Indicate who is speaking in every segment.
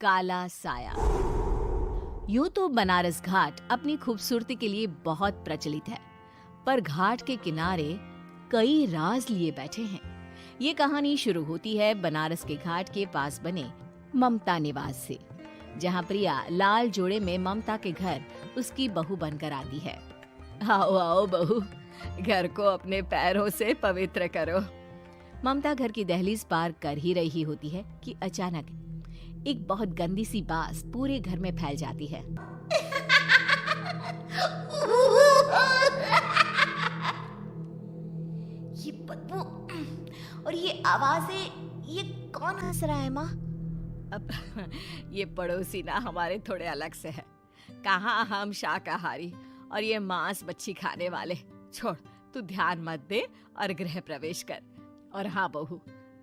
Speaker 1: काला साया। यूं तो बनारस घाट अपनी खूबसूरती के लिए बहुत प्रचलित है, पर घाट के किनारे कई राज लिए बैठे हैं। ये कहानी शुरू होती है बनारस के घाट के पास बने ममता निवास से, जहाँ प्रिया लाल जोड़े में ममता के घर उसकी बहू बनकर आती है। आओ आओ बहू, घर को अपने पैरों से पवित्र करो। ममता घर की दहलीज पार कर ही रही होती है कि अचानक एक बहुत गंदी सी बास पूरे घर में फैल जाती है।
Speaker 2: ये बदबू और ये आवाजें, ये कौन हंस रहा है माँ?
Speaker 1: अब ये पड़ोसी ना हमारे थोड़े अलग से है। कहाँ हम शाकाहारी और ये मांस मच्छी खाने वाले। छोड़, तू ध्यान मत दे और गृह प्रवेश कर। और हाँ बहू,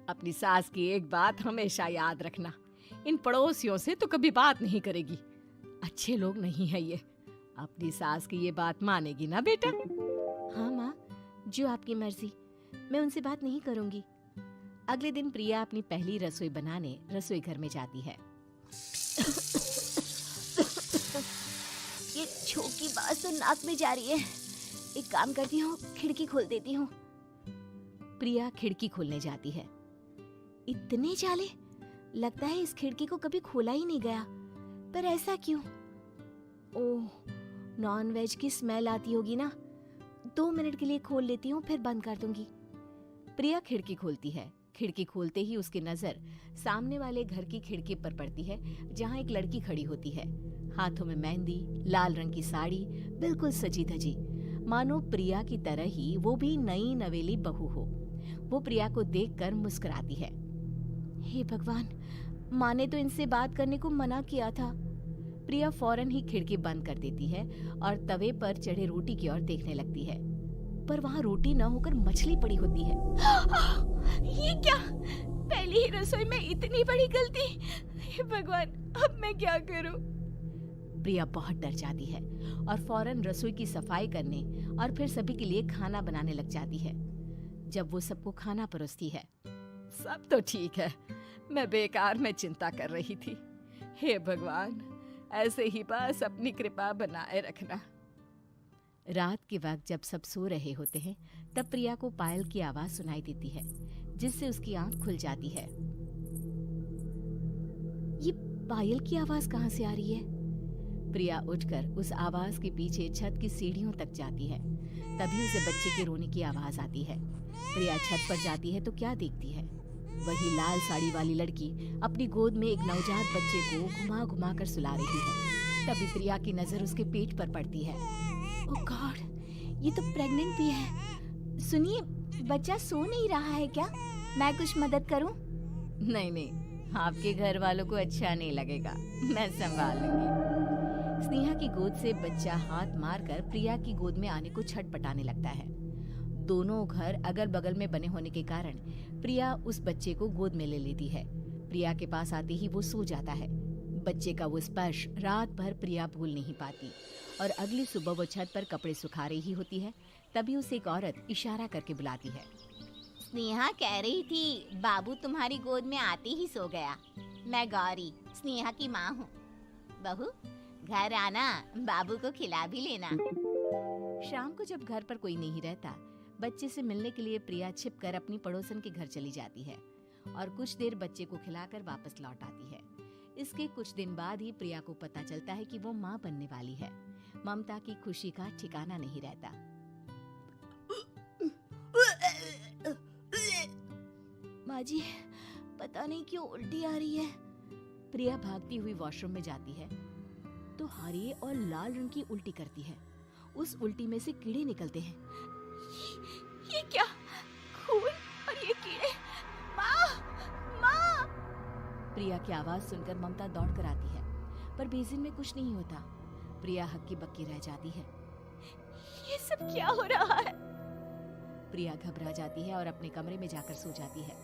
Speaker 1: अपनी सास की एक बात हमेशा याद रखना, इन पड़ोसियों से तो कभी बात नहीं करेगी। अच्छे लोग नहीं है ये। अपनी सास की ये बात मानेगी ना बेटा?
Speaker 2: हाँ माँ, जो आपकी मर्जी, मैं उनसे बात नहीं करूंगी।
Speaker 1: अगले दिन प्रिया अपनी पहली रसोई बनाने रसोई घर में जाती है।
Speaker 2: ये छोकी बात तो नाक में जा रही है। एक काम करती हूँ, खिड़की खोल देती हूँ।
Speaker 1: प्रिया खिड़की खोलने जाती है।
Speaker 2: इतने जाले, लगता है इस खिड़की को कभी खोला ही नहीं गया। पर ऐसा क्यों? ओह, नॉन वेज की स्मेल आती होगी ना। 2 मिनट के लिए खोल लेती हूँ, फिर बंद कर दूंगी।
Speaker 1: प्रिया खिड़की खोलती है। खिड़की खोलते ही उसकी नजर सामने वाले घर की खिड़की पर पड़ती है, जहाँ एक लड़की खड़ी होती है। हाथों में मेहंदी, लाल रंग की साड़ी, बिल्कुल सजी धजी, मानो प्रिया की तरह ही वो भी नई नवेली बहू हो। वो प्रिया को देखकर मुस्कुराती है।
Speaker 2: हे भगवान, माँ ने तो इनसे बात करने को मना किया था।
Speaker 1: प्रिया फौरन ही खिड़की बंद कर देती है और तवे पर चढ़े रोटी की ओर देखने लगती है, पर वहाँ रोटी न होकर मछली पड़ी होती है।
Speaker 2: ये क्या? पहली ही रसोई में इतनी बड़ी गलती! हे भगवान, अब मैं क्या करूं?
Speaker 1: प्रिया बहुत डर जाती है और फौरन रसोई की सफाई करने और फिर सभी के लिए खाना बनाने लग जाती है। जब वो सबको खाना परोसती है, सब तो ठीक है, मैं बेकार में चिंता कर रही थी। हे भगवान, ऐसे ही बस अपनी कृपा बनाए रखना। रात के वक्त जब सब सो रहे होते हैं, तब प्रिया को पायल की आवाज सुनाई देती है, जिससे उसकी आंख खुल जाती है।
Speaker 2: ये पायल की आवाज कहाँ से आ रही है?
Speaker 1: प्रिया उठकर उस आवाज के पीछे छत की सीढ़ियों तक जाती है। तभी उसे बच्चे के रोने की आवाज आती है। प्रिया छत पर जाती है तो क्या देखती है? वही लाल साड़ी वाली लड़की अपनी गोद में एक नवजात बच्चे को घुमा घुमा कर सुला रही है। तभी प्रिया की नजर उसके पेट पर पड़ती है।
Speaker 2: ओह गॉड, ये तो प्रेग्नेंट भी है। सुनिए, बच्चा सो नहीं रहा है क्या? मैं कुछ मदद करूं?
Speaker 1: नहीं नहीं, आपके घर वालों को अच्छा नहीं लगेगा, मैं संभाल लूंगी। स्नेहा की गोद से बच्चा हाथ मारकर प्रिया की गोद में आने को छटपटाने लगता है। दोनों घर अगल बगल में बने होने के कारण प्रिया उस बच्चे को गोद में ले लेती है। प्रिया के पास आते ही वो सो जाता है। बच्चे का वो स्पर्श रात भर प्रिया भूल नहीं पाती और अगली सुबह वो छत पर कपड़े सुखा रही होती है। तभी उसे एक औरत इशारा करके बुलाती है।
Speaker 2: स्नेहा कह रही थी बाबू तुम्हारी गोद में आते ही सो गया। मैं गौरी, स्नेहा की माँ हूँ। बहू, घर आना, बाबू को खिला भी लेना।
Speaker 1: शाम को जब घर पर कोई नहीं रहता, बच्चे से मिलने के लिए प्रिया छिपकर अपनी पड़ोसन के घर चली जाती है और कुछ देर बच्चे को खिलाकर वापस लौट आती है। इसके कुछ दिन बाद ही प्रिया को पता चलता है कि वो माँ बनने वाली है। ममता की खुशी का ठिकाना नहीं रहता।
Speaker 2: माँ जी, पता नहीं क्यों उल्टी आ रही है।
Speaker 1: प्रिया भागती हुई वॉशरूम में जाती है तो हरे और लाल रंग की उल्टी करती है। उस उल्टी में से कीड़े निकलते हैं।
Speaker 2: ये क्या? खून और ये कीड़े! माँ! माँ!
Speaker 1: प्रिया की आवाज सुनकर ममता दौड़ कर आती है, पर बेसिन में कुछ नहीं होता। प्रिया हक्की बक्की रह जाती है।
Speaker 2: ये सब क्या हो रहा है?
Speaker 1: प्रिया घबरा जाती है और अपने कमरे में जाकर सो जाती है।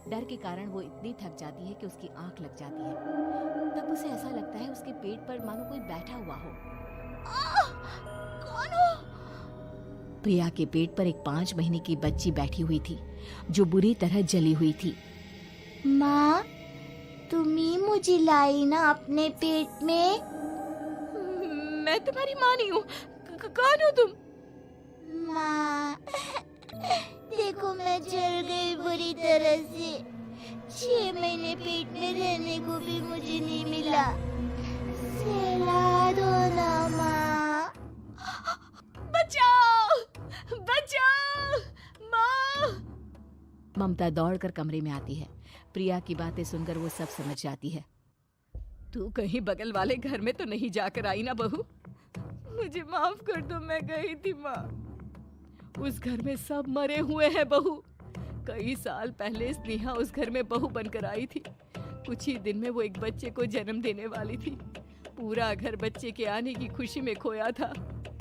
Speaker 1: डर के कारण वो इतनी थक जाती है कि उसकी आंख लग जाती है। तब उसे ऐसा लगता है उसके पेट पर मानो कोई बैठा हुआ हो।
Speaker 2: कौन हो?
Speaker 1: प्रिया के पेट पर एक 5 महीने की बच्ची बैठी हुई थी, जो बुरी तरह जली हुई थी।
Speaker 2: माँ, तुम ही मुझे लाई ना अपने पेट में।
Speaker 1: मैं तुम्हारी माँ नहीं हूँ। कौन हो तुम?
Speaker 2: माँ, देखो मैं जल गई बुरी तरह से। 6 महीने पेट में रहने को भी मुझे नहीं मिला। सहला दो ना माँ।
Speaker 1: बचाओ, बचाओ, माँ। ममता दौड़कर कमरे में आती है। प्रिया की बातें सुनकर वो सब समझ जाती है। तू कहीं बगल वाले घर में तो नहीं जाकर आई ना बहू? मुझे माफ कर दो, मैं गई थी माँ। उस घर में सब मरे हुए हैं बहू। कई साल पहले स्नेहा उस घर में बहू बनकर आई थी। कुछ ही दिन में वो एक बच्चे को जन्म देने वाली थी। पूरा घर बच्चे के आने की खुशी में खोया था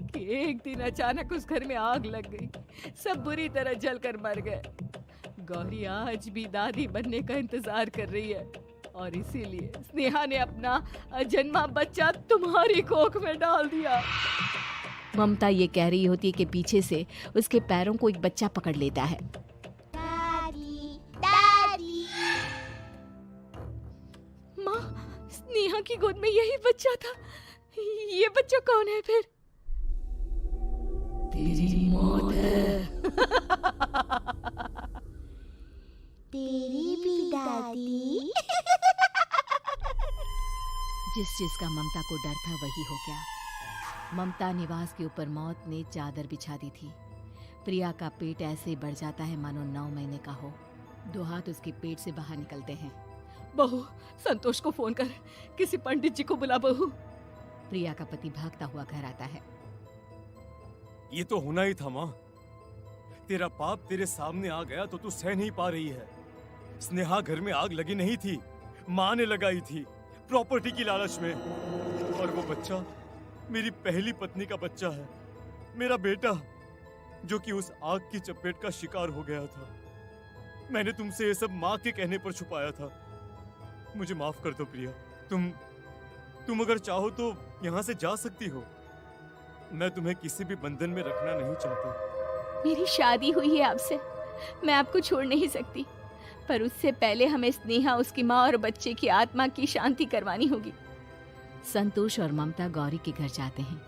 Speaker 1: कि एक दिन अचानक उस घर में आग लग गई। सब बुरी तरह जलकर मर गए। गौरी आज भी दादी बनने का इंतजार कर रही है और इसीलिए स्नेहा ने अपना अजन्मा बच्चा तुम्हारी कोख में डाल दिया। ममता ये कह रही होती है कि पीछे से उसके पैरों को एक बच्चा पकड़ लेता है।
Speaker 2: दादी, दादी।
Speaker 1: माँ, स्नेहा की गोद में यही बच्चा था। ये बच्चा कौन है फिर? तेरी मौत है।
Speaker 2: तेरी भी दादी।
Speaker 1: जिस चीज का ममता को डर था वही हो गया। ममता निवास के ऊपर मौत ने चादर बिछा दी थी। प्रिया का पेट ऐसे बढ़ जाता है मानो 9 महीने का हो। 2 हाथ उसके पेट से बाहर निकलते हैं। बहू, संतोष को फोन कर, किसी पंडित जी को बुला बहू। प्रिया का पति भागता हुआ घर आता है।
Speaker 3: ये तो होना ही था माँ। तेरा पाप तेरे सामने आ गया तो तू सह नहीं पा रही है। स्नेहा घर में आग लगी नहीं थी, माँ ने लगाई थी, प्रॉपर्टी की लालच में। और वो बच्चा मेरी पहली पत्नी का बच्चा है, मेरा बेटा, जो कि उस आग की चपेट का शिकार हो गया था। मैंने तुमसे ये सब माँ के कहने पर छुपाया था। मुझे माफ कर दो प्रिया। तुम अगर चाहो तो यहाँ से जा सकती हो। मैं तुम्हें किसी भी बंधन में रखना नहीं चाहती।
Speaker 1: मेरी शादी हुई है आपसे, मैं आपको छोड़ नहीं सकती, पर उससे पहले हमें स्नेहा, उसकी माँ और बच्चे की आत्मा की शांति करवानी होगी। संतोष और ममता गौरी के घर जाते हैं।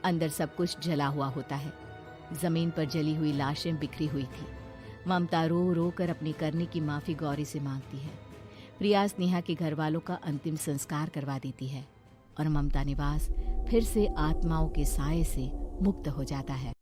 Speaker 1: अंदर सब कुछ जला हुआ होता है। जमीन पर जली हुई लाशें बिखरी हुई थी। ममता रो रो कर अपनी करने की माफी गौरी से मांगती है। प्रिया स्नेहा के घर वालों का अंतिम संस्कार करवा देती है और ममता निवास फिर से आत्माओं के साए से मुक्त हो जाता है।